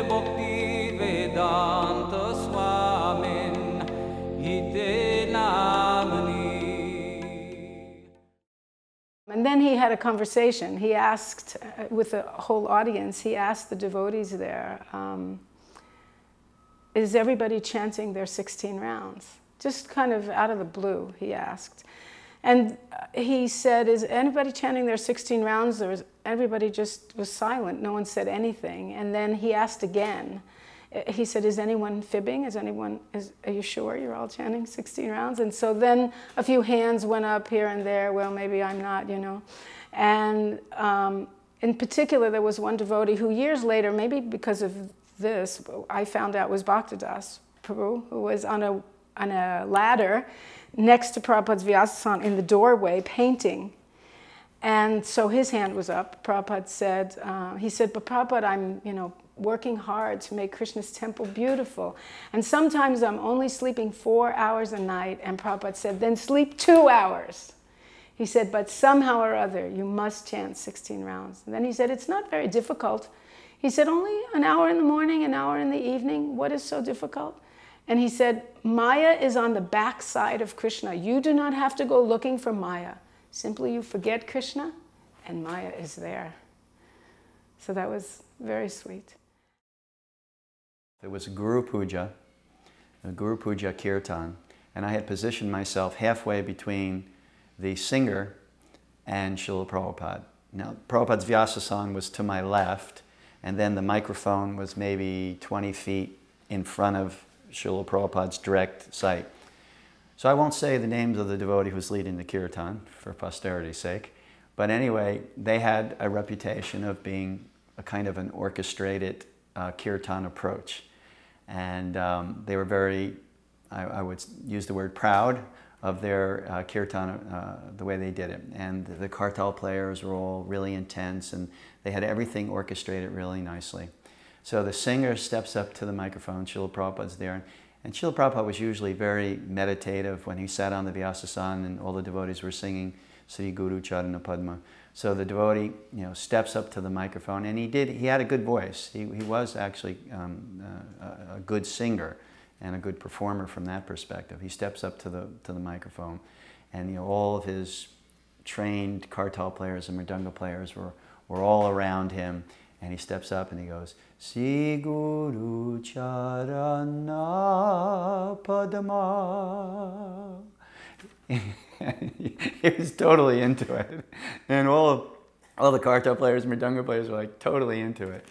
Bhakti Vikasa Swami And then he had a conversation. He asked, with the whole audience, he asked the devotees there, is everybody chanting their 16 rounds? Just kind of out of the blue, he asked. And he said, is anybody chanting their 16 rounds? Everybody just was silent. No one said anything. And then he asked again. He said, is anyone fibbing? Are you sure you're all chanting 16 rounds? And so then a few hands went up here and there. Well, maybe I'm not, you know. And in particular, there was one devotee who years later, maybe because of this, I found out was Bhaktidas Prabhu, who was on a ladder next to Prabhupada's Vyasasana in the doorway painting. And so his hand was up. Prabhupada said, he said, but Prabhupada, I'm, you know, working hard to make Krishna's temple beautiful. And sometimes I'm only sleeping 4 hours a night. And Prabhupada said, then sleep 2 hours. He said, but somehow or other, you must chant 16 rounds. And then he said, it's not very difficult. He said, only an hour in the morning, an hour in the evening. What is so difficult? And he said, Maya is on the back side of Krishna. You do not have to go looking for Maya. Simply you forget Krishna, and Maya is there. So that was very sweet. There was a Guru Puja kirtan, and I had positioned myself halfway between the singer and Srila Prabhupada. Now, Prabhupada's Vyasasana was to my left, and then the microphone was maybe 20 feet in front of Srila Prabhupada's direct sight. So I won't say the names of the devotee who was leading the kirtan for posterity's sake, but anyway, they had a reputation of being a kind of an orchestrated kirtan approach. And they were very, I would use the word proud of their kirtan, the way they did it. And the kartal players were all really intense, and they had everything orchestrated really nicely. So the singer steps up to the microphone, Srila Prabhupada's there, and Srila Prabhupada was usually very meditative when he sat on the Vyasasana and all the devotees were singing Sri Guru Charana Padma. So the devotee, you know, steps up to the microphone, and he had a good voice. He was actually a good singer and a good performer from that perspective. He steps up to the microphone, and you know, all of his trained kartal players and mridanga players were all around him, and he steps up and he goes, Sri Guru Charana Padma. He was totally into it, and all the kartal players, mridanga players were like totally into it.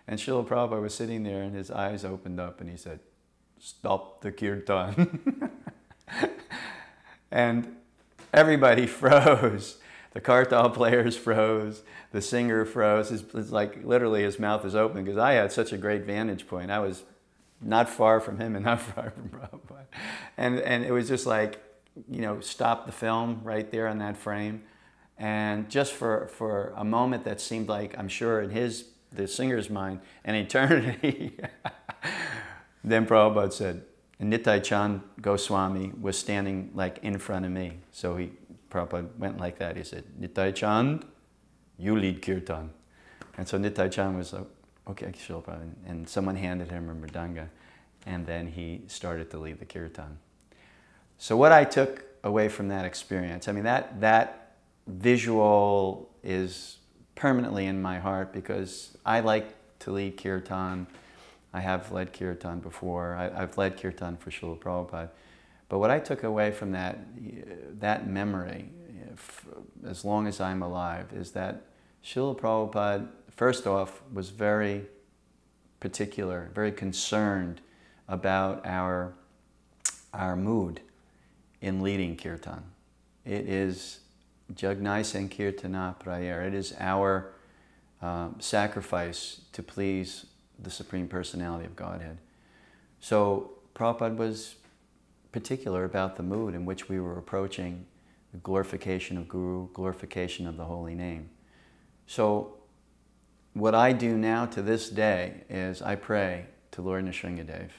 And Srila Prabhupada was sitting there, and his eyes opened up, and he said, "Stop the kirtan." And everybody froze. The kartal players froze. The singer froze. It's like literally his mouth is open because I had such a great vantage point. I was not far from him and not far from Prabhupada, and it was just like, you know, stop the film right there in that frame. And just for a moment that seemed like, I'm sure in the singer's mind, an eternity, then Prabhupada said, and Nitai Chand Goswami was standing like in front of me. So Prabhupada went like that. He said, Nitai Chand, you lead kirtan. And so Nitai Chand was like, okay, Srila Prabhupada. And someone handed him a mridanga, and then he started to lead the kirtan. So what I took away from that experience, I mean, that visual is permanently in my heart because I like to lead kirtan. I have led kirtan before. I've led kirtan for Srila Prabhupada. But what I took away from that memory, as long as I'm alive, is that Srila Prabhupada, first off, was very particular, very concerned about our mood in leading kirtan. It is Jagnai Sankirtana Prayer. It is our sacrifice to please the Supreme Personality of Godhead. So Prabhupada was particular about the mood in which we were approaching the glorification of Guru, glorification of the holy name. So what I do now to this day is I pray to Lord Nrsimhadev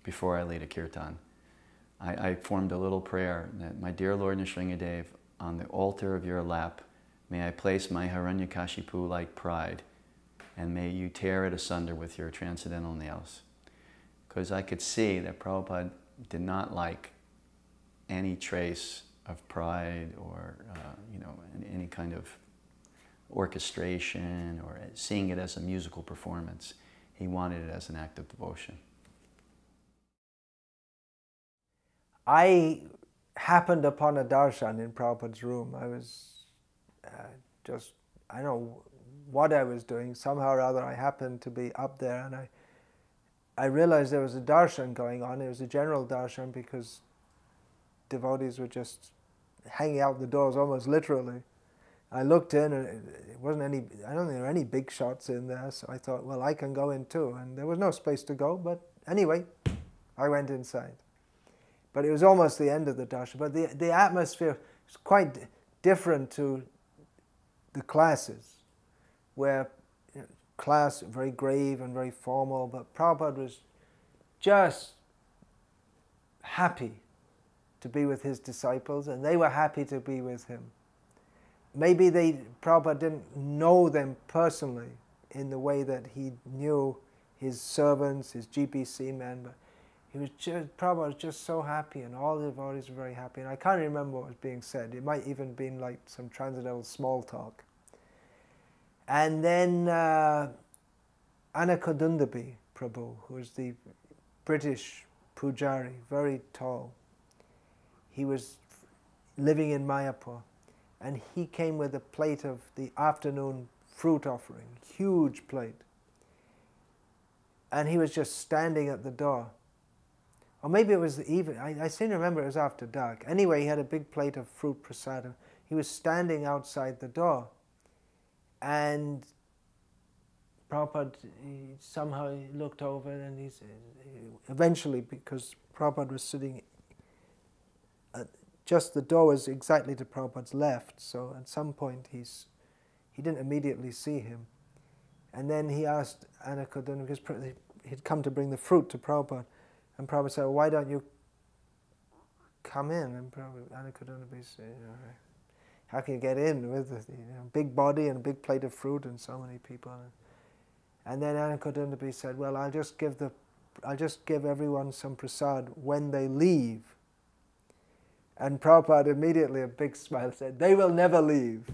before I lead a kirtan. I formed a little prayer that, my dear Lord Nrsimhadev, on the altar of your lap, may I place my Hiranyakashipu-like pride, and may you tear it asunder with your transcendental nails. Because I could see that Prabhupada did not like any trace of pride or any kind of orchestration or seeing it as a musical performance. He wanted it as an act of devotion. I happened upon a darshan in Prabhupada's room. I was I don't know what I was doing. Somehow or other I happened to be up there, and I realized there was a darshan going on. It was a general darshan because devotees were just hanging out the doors almost literally. I looked in and it wasn't any, I don't think there were any big shots in there, so I thought, well, I can go in too. And there was no space to go, but anyway, I went inside. But it was almost the end of the darshan. But the atmosphere was quite different to the classes, where class very grave and very formal, but Prabhupada was just happy to be with his disciples, and they were happy to be with him. Maybe Prabhupada didn't know them personally in the way that he knew his servants, his GPC men, but Prabhupada was just so happy, and all the devotees were very happy. And I can't remember what was being said. It might even have been like some transcendental small talk. And then Anakadundabi Prabhu, who was the British pujari, very tall. He was living in Mayapur, and he came with a plate of the afternoon fruit offering, huge plate. And he was just standing at the door. Or maybe it was the evening, I seem to remember it was after dark. Anyway, he had a big plate of fruit prasadam. He was standing outside the door. And Prabhupada, somehow he looked over, and he said, eventually, because Prabhupada was sitting, just the door was exactly to Prabhupada's left, so at some point he didn't immediately see him. And then he asked Anakadundabi, because he'd come to bring the fruit to Prabhupada, and Prabhupada said, well, why don't you come in? And Anakadundabi said, how can you get in with a big body and a big plate of fruit and so many people? And then Anakadundabi said, well, I'll just give everyone some prasad when they leave. And Prabhupada immediately, a big smile, said, they will never leave.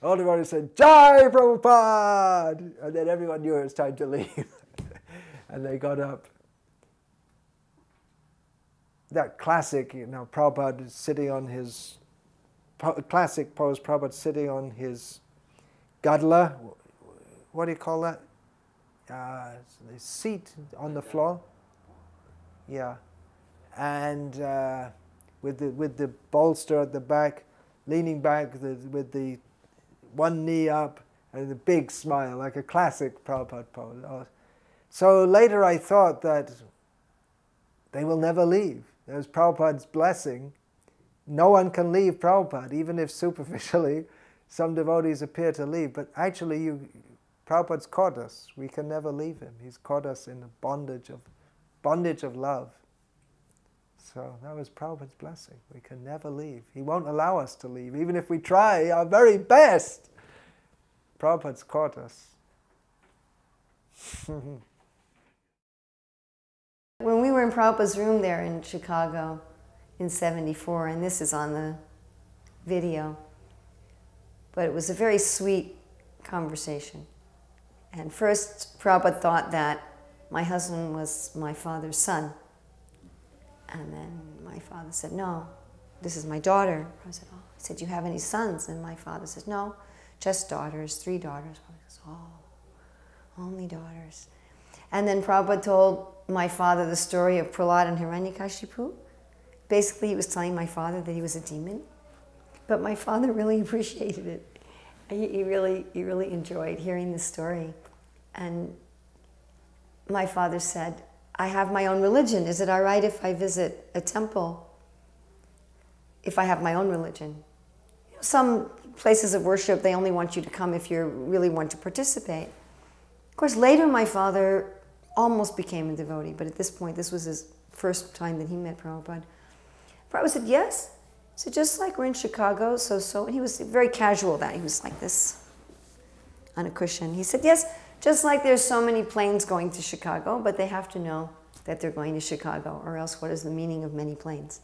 All the devotees said, Jai Prabhupada! And then everyone knew it was time to leave. And they got up. That classic, Prabhupada sitting on his, classic pose, Prabhupada sitting on his gadla. What do you call that? The seat on the floor. Yeah. And with the bolster at the back, leaning back with the one knee up, and the big smile, like a classic Prabhupada pose. So later I thought that they will never leave. There's Prabhupada's blessing. No one can leave Prabhupada, even if superficially some devotees appear to leave. But actually, Prabhupada's caught us. We can never leave him. He's caught us in the bondage of love. So that was Prabhupada's blessing. We can never leave. He won't allow us to leave, even if we try our very best. Prabhupada's caught us. When we were in Prabhupada's room there in Chicago in '74, and this is on the video, but it was a very sweet conversation. And first, Prabhupada thought that my husband was my father's son. And then my father said, no, this is my daughter. I said, oh. I said, do you have any sons? And my father said, no, just daughters, 3 daughters. I said, oh, only daughters. And then Prabhupada told my father the story of Prahlad and Hiranyakashipu. Basically, he was telling my father that he was a demon. But my father really appreciated it. He really enjoyed hearing the story. And my father said, I have my own religion. Is it all right if I visit a temple if I have my own religion? Some places of worship, they only want you to come if you really want to participate. Of course, later my father almost became a devotee, but at this point, this was his first time that he met Prabhupada. Prabhupada said, yes. He said, just like we're in Chicago, and he was very casual that. He was like this on a cushion. He said, yes, just like there's so many planes going to Chicago, but they have to know that they're going to Chicago, or else what is the meaning of many planes?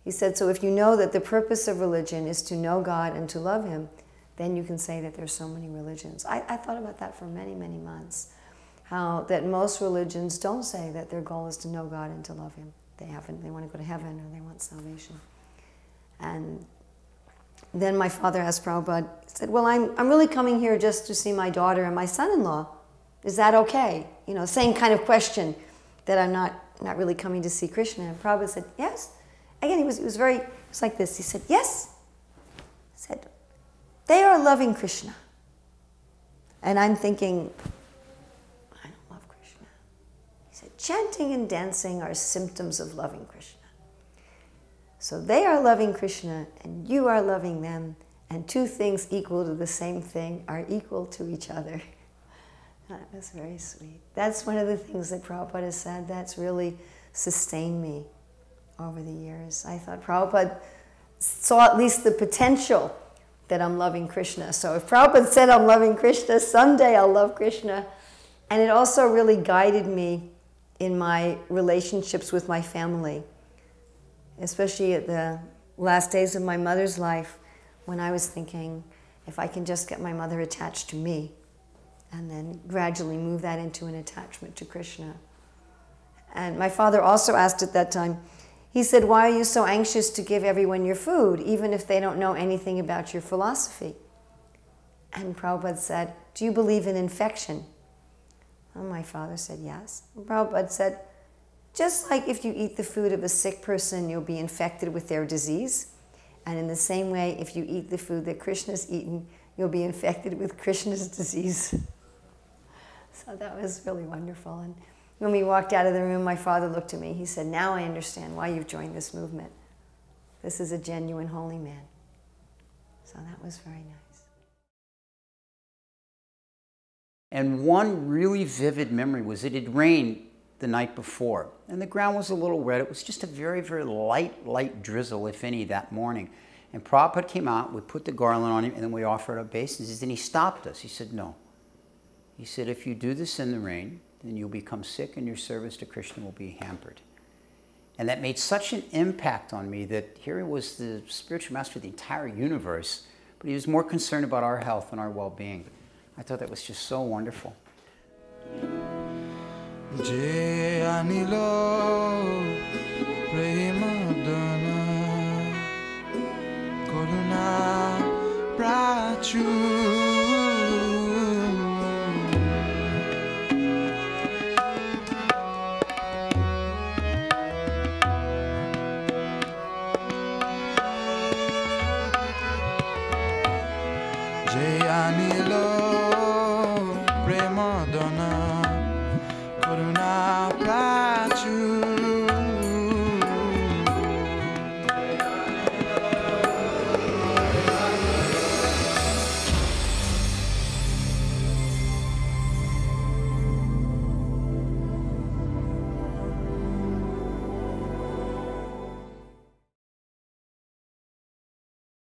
He said, so if you know that the purpose of religion is to know God and to love Him, then you can say that there's so many religions. I thought about that for many, many months. How that most religions don't say that their goal is to know God and to love Him. They want to go to heaven or they want salvation. And then my father asked Prabhupada, he said, well, I'm really coming here just to see my daughter and my son-in-law. Is that okay? You know, same kind of question, that I'm not really coming to see Krishna. And Prabhupada said, yes. Again, he was like this. He said, yes. He said, they are loving Krishna. And I'm thinking, I don't love Krishna. He said, chanting and dancing are symptoms of loving Krishna. So they are loving Krishna, and you are loving them, and two things equal to the same thing are equal to each other. That was very sweet. That's one of the things that Prabhupada said that's really sustained me over the years. I thought Prabhupada saw at least the potential that I'm loving Krishna. So if Prabhupada said I'm loving Krishna, someday I'll love Krishna. And it also really guided me in my relationships with my family, especially at the last days of my mother's life, when I was thinking, if I can just get my mother attached to me, and then gradually move that into an attachment to Krishna. And my father also asked at that time, he said, why are you so anxious to give everyone your food, even if they don't know anything about your philosophy? And Prabhupada said, do you believe in infection? And my father said, yes. And Prabhupada said, just like if you eat the food of a sick person, you'll be infected with their disease. And in the same way, if you eat the food that Krishna's eaten, you'll be infected with Krishna's disease. So that was really wonderful. And when we walked out of the room, my father looked at me. He said, now I understand why you've joined this movement. This is a genuine holy man. So that was very nice. And one really vivid memory was it had rained the night before, and the ground was a little wet. It was just a very, very light drizzle, if any, that morning. And Prabhupada came out, we put the garland on him, and then we offered obeisances, and he stopped us. He said, no. He said, if you do this in the rain, then you'll become sick and your service to Krishna will be hampered. And that made such an impact on me that here he was the spiritual master of the entire universe, but he was more concerned about our health and our well-being. I thought that was just so wonderful. Je anilo premadana koruna prachu Je anilo premadana